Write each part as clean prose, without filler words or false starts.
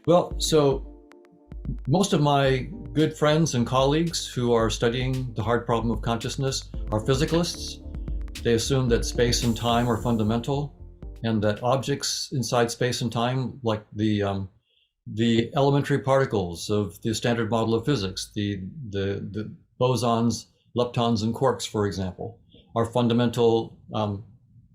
Well, so most of my good friends and colleagues who are studying the hard problem of consciousness are physicalists. They assume that space and time are fundamental, and that objects inside space and time, like the elementary particles of the standard model of physics, the bosons, leptons, and quarks, for example, are fundamental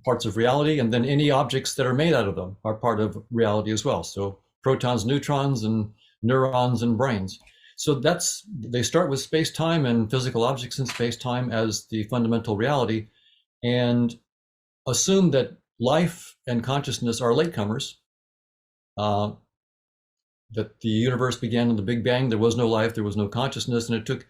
parts of reality, and then any objects that are made out of them are part of reality as well. So protons, neutrons, and neurons and brains. So they start with space-time and physical objects in space-time as the fundamental reality, and assume that life and consciousness are latecomers, that the universe began in the Big Bang. There was no life, there was no consciousness, and it took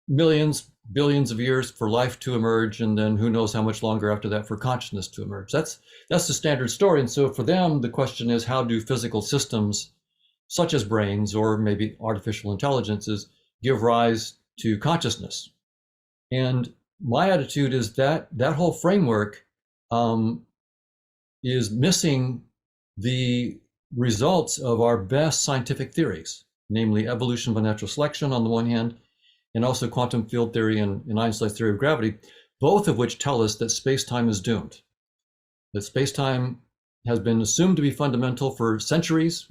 millions, billions of years for life to emerge, and then who knows how much longer after that for consciousness to emerge. That's the standard story. And so for them, the question is, how do physical systems, such as brains or maybe artificial intelligences, give rise to consciousness? And my attitude is that that whole framework is missing the results of our best scientific theories, namely evolution by natural selection on the one hand, and also quantum field theory and Einstein's theory of gravity, both of which tell us that space-time is doomed. That space-time has been assumed to be fundamental for centuries,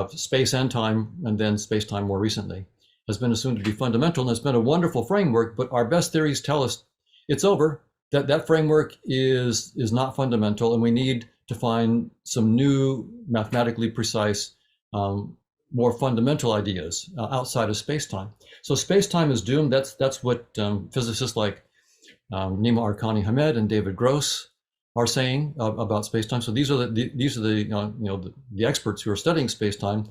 space and time, and then space-time more recently, has been assumed to be fundamental, and it's been a wonderful framework, but our best theories tell us it's over, that that framework is not fundamental, and we need to find some new, mathematically precise, more fundamental ideas outside of space-time. So space-time is doomed. That's what physicists like Nima Arkani Hamed and David Gross are saying about space-time. So these are the experts who are studying space-time,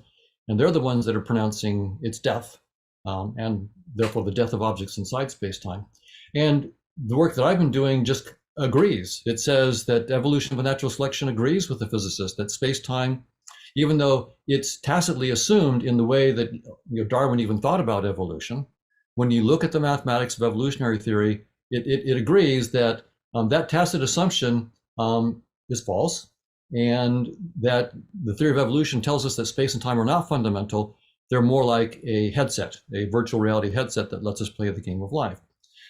and they're the ones that are pronouncing its death, and therefore the death of objects inside space-time. And the work that I've been doing just agrees. It says that evolution by natural selection agrees with the physicist that space-time, even though it's tacitly assumed in the way that Darwin even thought about evolution, when you look at the mathematics of evolutionary theory, it agrees that that tacit assumption is false, and that the theory of evolution tells us that space and time are not fundamental. They're more like a headset, a virtual reality headset that lets us play the game of life.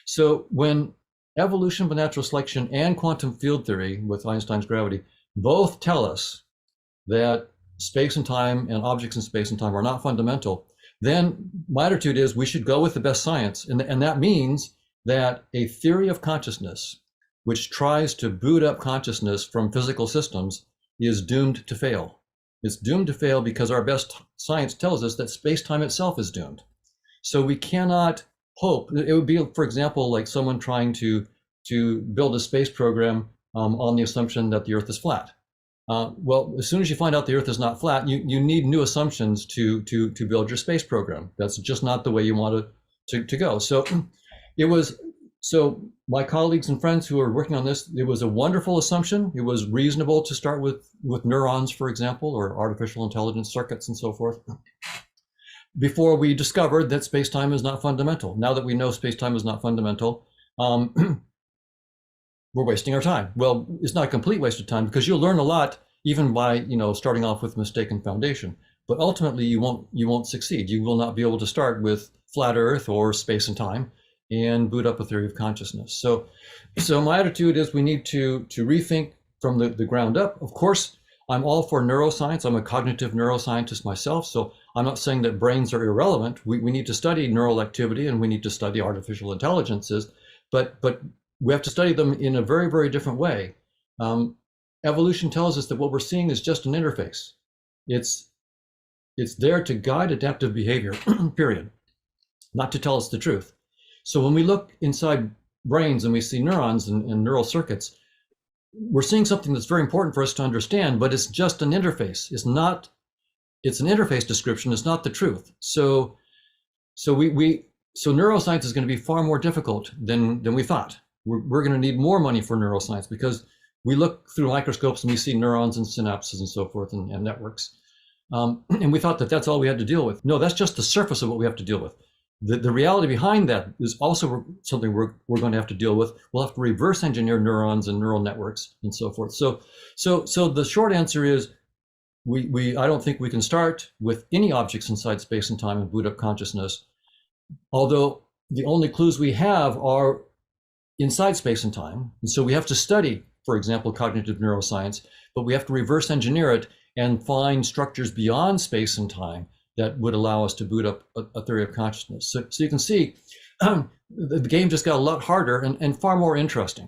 So when evolution by natural selection and quantum field theory with Einstein's gravity both tell us that space and time and objects in space and time are not fundamental, then my attitude is we should go with the best science. And that means that a theory of consciousness which tries to boot up consciousness from physical systems is doomed to fail. It's doomed to fail because our best science tells us that space-time itself is doomed. So we cannot hope. It would be, for example, like someone trying to build a space program on the assumption that the Earth is flat. Well, as soon as you find out the Earth is not flat, you need new assumptions to build your space program. That's just not the way you want to go. So my colleagues and friends who are working on this, it was a wonderful assumption. It was reasonable to start with neurons, for example, or artificial intelligence circuits and so forth, before we discovered that space-time is not fundamental. Now that we know space-time is not fundamental, we're wasting our time. Well, it's not a complete waste of time, because you'll learn a lot even by starting off with mistaken foundation. But ultimately, you won't succeed. You will not be able to start with flat Earth or space and time and boot up a theory of consciousness. So my attitude is we need to rethink from the ground up. Of course, I'm all for neuroscience. I'm a cognitive neuroscientist myself, so I'm not saying that brains are irrelevant. We need to study neural activity, and we need to study artificial intelligences, but we have to study them in a very, very different way. Evolution tells us that what we're seeing is just an interface. It's there to guide adaptive behavior, period, not to tell us the truth. So when we look inside brains and we see neurons and neural circuits, we're seeing something that's very important for us to understand, but it's just an interface. It's an interface description. It's not the truth. So neuroscience is going to be far more difficult than we thought. We're going to need more money for neuroscience, because we look through microscopes and we see neurons and synapses and so forth and networks. And we thought that that's all we had to deal with. No, that's just the surface of what we have to deal with. The reality behind that is also something we're going to have to deal with. We'll have to reverse engineer neurons and neural networks and so forth. So the short answer is I don't think we can start with any objects inside space and time and boot up consciousness, although the only clues we have are inside space and time. And so we have to study, for example, cognitive neuroscience, but we have to reverse engineer it and find structures beyond space and time that would allow us to boot up a theory of consciousness. So you can see the game just got a lot harder and far more interesting.